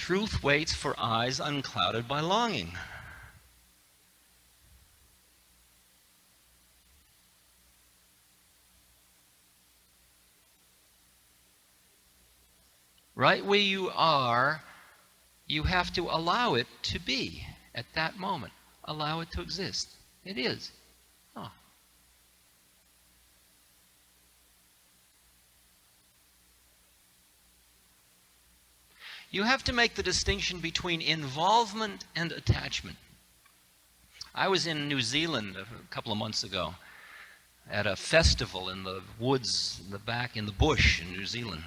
Truth waits for eyes unclouded by longing. Right where you are, you have to allow it to be at that moment. Allow it to exist. It is. Oh. You have to make the distinction between involvement and attachment. I was in New Zealand a couple of months ago at a festival in the woods, in the bush in New Zealand.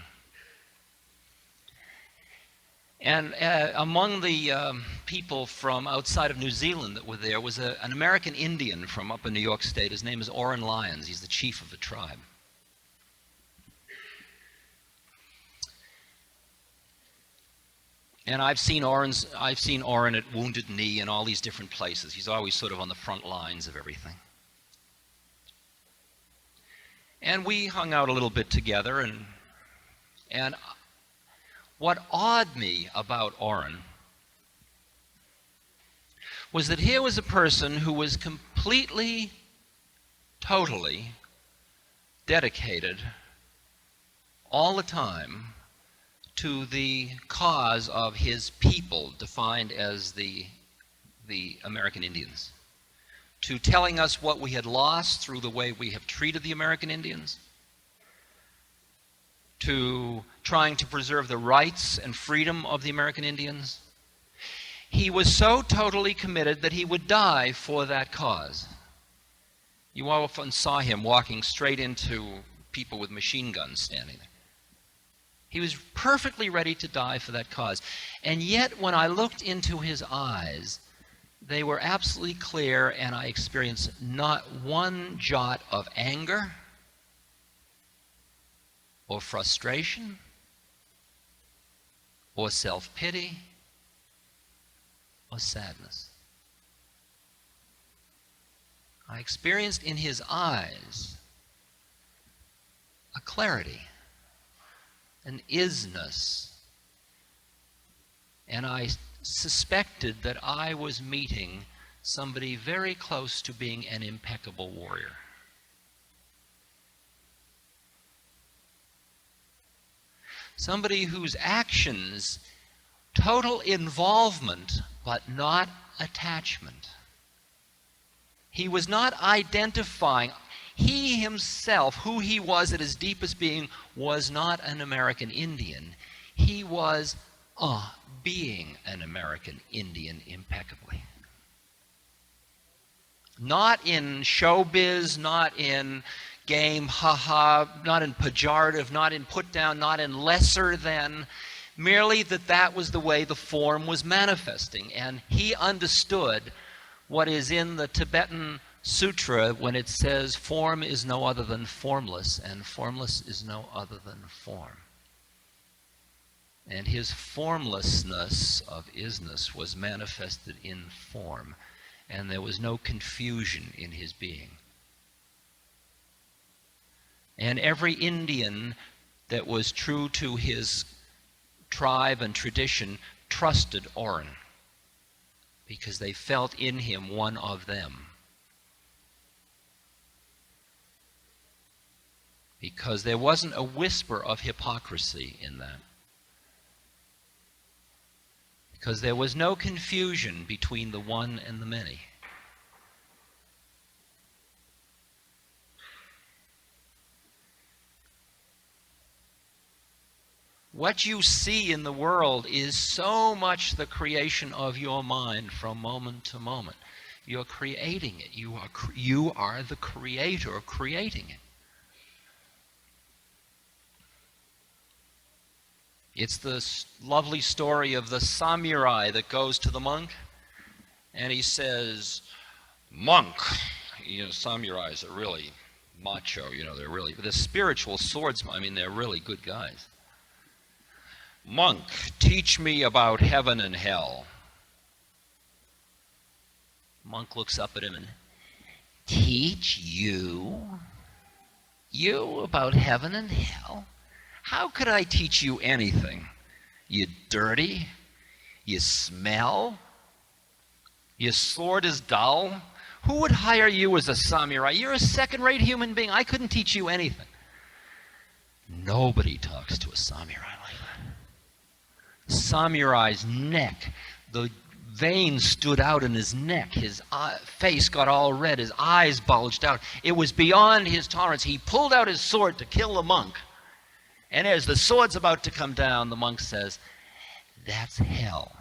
And among the people from outside of New Zealand that were there was an American Indian from up in New York State. His name is Oren Lyons. He's the chief of the tribe. And I've seen Oren at Wounded Knee and all these different places. He's always sort of on the front lines of everything. And we hung out a little bit together, and what awed me about Oren was that here was a person who was completely, totally dedicated all the time to the cause of his people, defined as the American Indians, to telling us what we had lost through the way we have treated the American Indians, to trying to preserve the rights and freedom of the American Indians. He was so totally committed that he would die for that cause. You often saw him walking straight into people with machine guns standing there. He was perfectly ready to die for that cause. And yet, when I looked into his eyes, they were absolutely clear, and I experienced not one jot of anger or frustration or self-pity or sadness. I experienced in his eyes a clarity, an isness, and I suspected that I was meeting somebody very close to being an impeccable warrior. Somebody whose actions, total involvement, but not attachment. He was not identifying. He himself, who he was at his deepest being, was not an American Indian. He was being an American Indian impeccably. Not in showbiz, not in game, not in pejorative, not in put down, not in lesser than, merely that was the way the form was manifesting. And he understood what is in the Tibetan Sutra when it says form is no other than formless, and formless is no other than form. And his formlessness of isness was manifested in form, and there was no confusion in his being. And every Indian that was true to his tribe and tradition trusted Oren, because they felt in him one of them. Because there wasn't a whisper of hypocrisy in that. Because there was no confusion between the one and the many. What you see in the world is so much the creation of your mind from moment to moment. You're creating it. You are the creator creating it. It's the lovely story of the samurai that goes to the monk, and he says, "Monk," samurais are really macho, they're spiritual swordsmen, they're really good guys. "Monk, teach me about heaven and hell." Monk looks up at him and, "Teach you? You about heaven and hell? How could I teach you anything, you dirty? You smell? Your sword is dull? Who would hire you as a samurai? You're a second-rate human being. I couldn't teach you anything. Nobody talks to a samurai like that. Samurai's neck, the veins stood out in his neck. His face got all red. His eyes bulged out. It was beyond his tolerance. He pulled out his sword to kill the monk. And as the sword's about to come down, the monk says, "That's hell."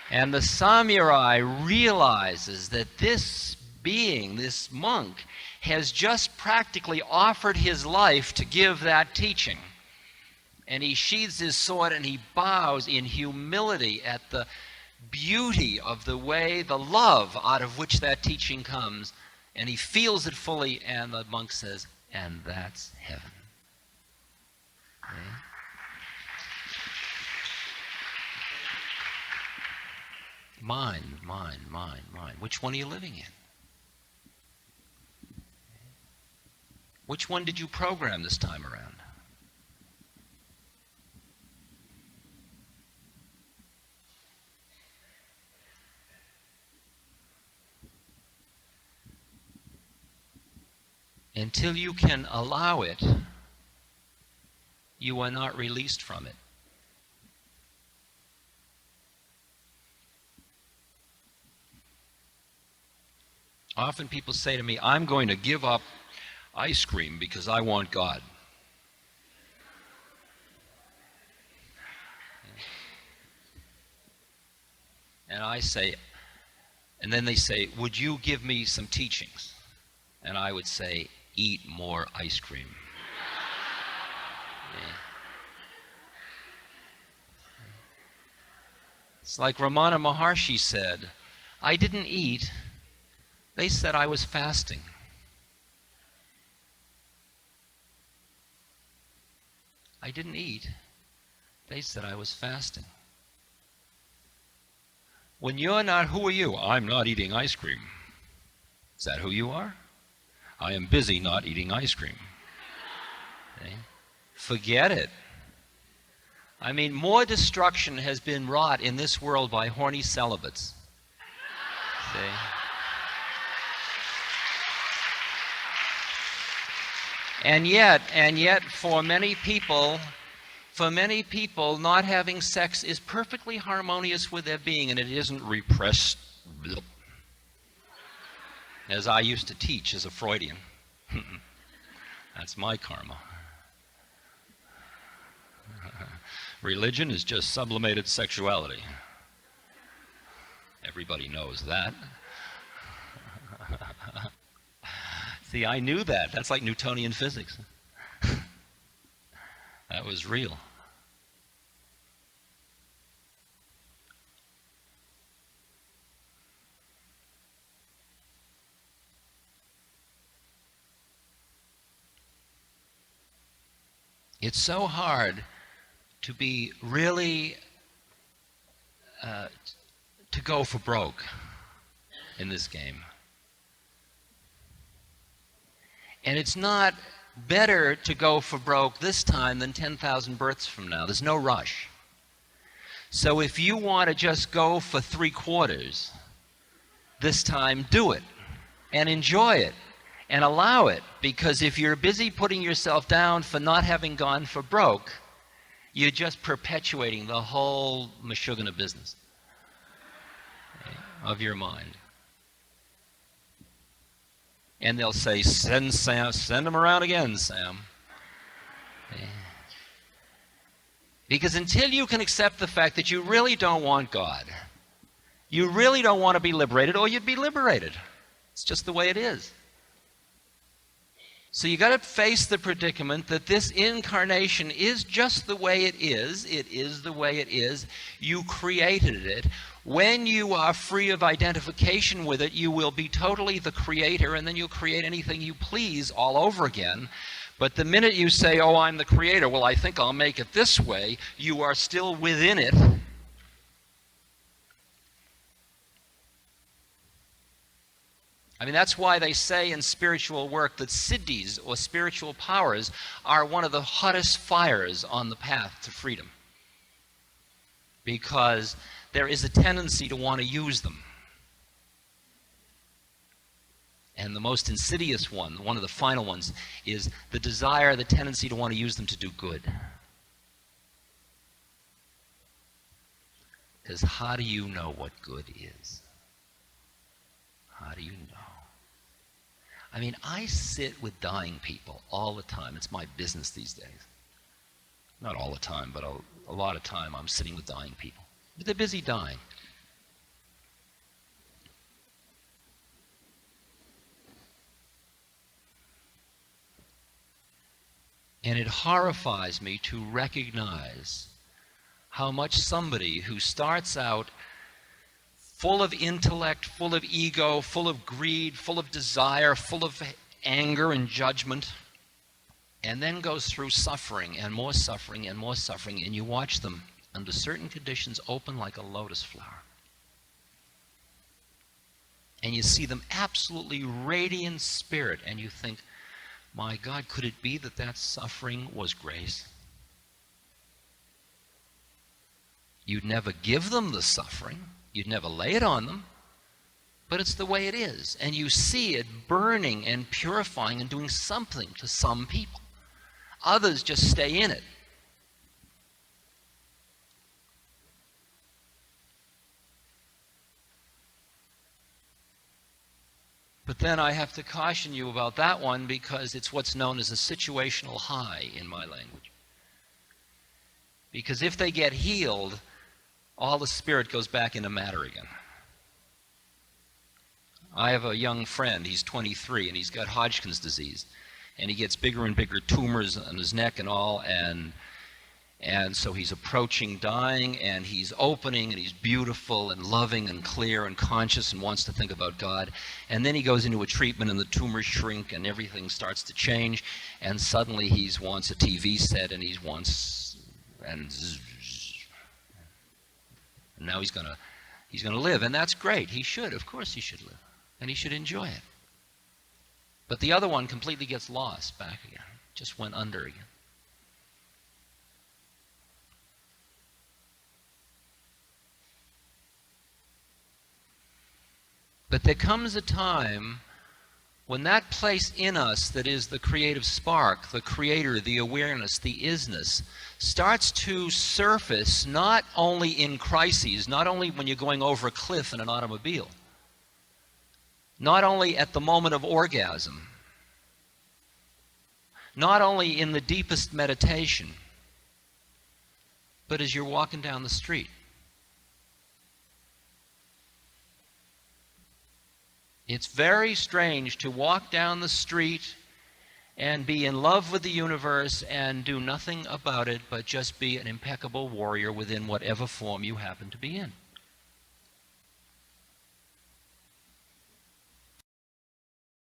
And the samurai realizes that this being, this monk, has just practically offered his life to give that teaching. And he sheathes his sword and he bows in humility at the beauty of the way, the love out of which that teaching comes. And he feels it fully, and the monk says, "And that's heaven." Okay? Mind, mind, mind, mind. Which one are you living in? Which one did you program this time around? Until you can allow it, you are not released from it. Often people say to me, "I'm going to give up ice cream because I want God." And I say, and then they say, "Would you give me some teachings?" And I would say, "Eat more ice cream." Yeah. It's like Ramana Maharshi said, "I didn't eat. They said I was fasting." I didn't eat. They said I was fasting. When you're not, who are you? "I'm not eating ice cream." Is that who you are? "I am busy not eating ice cream." Okay? Forget it. I mean, more destruction has been wrought in this world by horny celibates. See? And yet, for many people, not having sex is perfectly harmonious with their being, and it isn't repressed, as I used to teach as a Freudian. That's my karma. Religion is just sublimated sexuality. Everybody knows that. See, I knew that. That's like Newtonian physics. That was real. It's so hard to be really, to go for broke in this game. And it's not better to go for broke this time than 10,000 births from now. There's no rush. So if you want to just go for 3/4 this time, do it and enjoy it and allow it, because if you're busy putting yourself down for not having gone for broke, you're just perpetuating the whole Meshuggah business of your mind. And they'll say, "Send Sam, send him around again, Sam." Because until you can accept the fact that you really don't want God, you really don't want to be liberated, or you'd be liberated. It's just the way it is. So you got to face the predicament that this incarnation is just the way it is. It is the way it is. You created it. When you are free of identification with it, you will be totally the creator, and then you'll create anything you please all over again. But the minute you say, "Oh, I'm the creator, well, I think I'll make it this way," you are still within it. I mean, that's why they say in spiritual work that siddhis, or spiritual powers, are one of the hottest fires on the path to freedom. Because there is a tendency to want to use them. And the most insidious one of the final ones, is the desire, the tendency to want to use them to do good. Because how do you know what good is? How do you know? I mean, I sit with dying people all the time. It's my business these days. Not all the time, but a lot of time I'm sitting with dying people. But they're busy dying. And it horrifies me to recognize how much somebody who starts out full of intellect, full of ego, full of greed, full of desire, full of anger and judgment, and then goes through suffering and more suffering and more suffering, and you watch them under certain conditions open like a lotus flower. And you see them absolutely radiant spirit, and you think, my God, could it be that that suffering was grace? You'd never give them the suffering. You'd never lay it on them. But it's the way it is. And you see it burning and purifying and doing something to some people. Others just stay in it. But then I have to caution you about that one, because it's what's known as a situational high in my language. Because if they get healed, all the spirit goes back into matter again. I have a young friend, he's 23, and he's got Hodgkin's disease. And he gets bigger and bigger tumors on his neck and all, and so he's approaching dying, and he's opening, and he's beautiful and loving and clear and conscious and wants to think about God. And then he goes into a treatment, and the tumors shrink, and everything starts to change, and suddenly he wants a TV set, and and now he's gonna live, and that's great. He should, of course he should live, and he should enjoy it. But the other one completely gets lost back again, just went under again. But there comes a time when that place in us that is the creative spark, the creator, the awareness, the isness, starts to surface not only in crises, not only when you're going over a cliff in an automobile, not only at the moment of orgasm, not only in the deepest meditation, but as you're walking down the street. It's very strange to walk down the street and be in love with the universe and do nothing about it but just be an impeccable warrior within whatever form you happen to be in.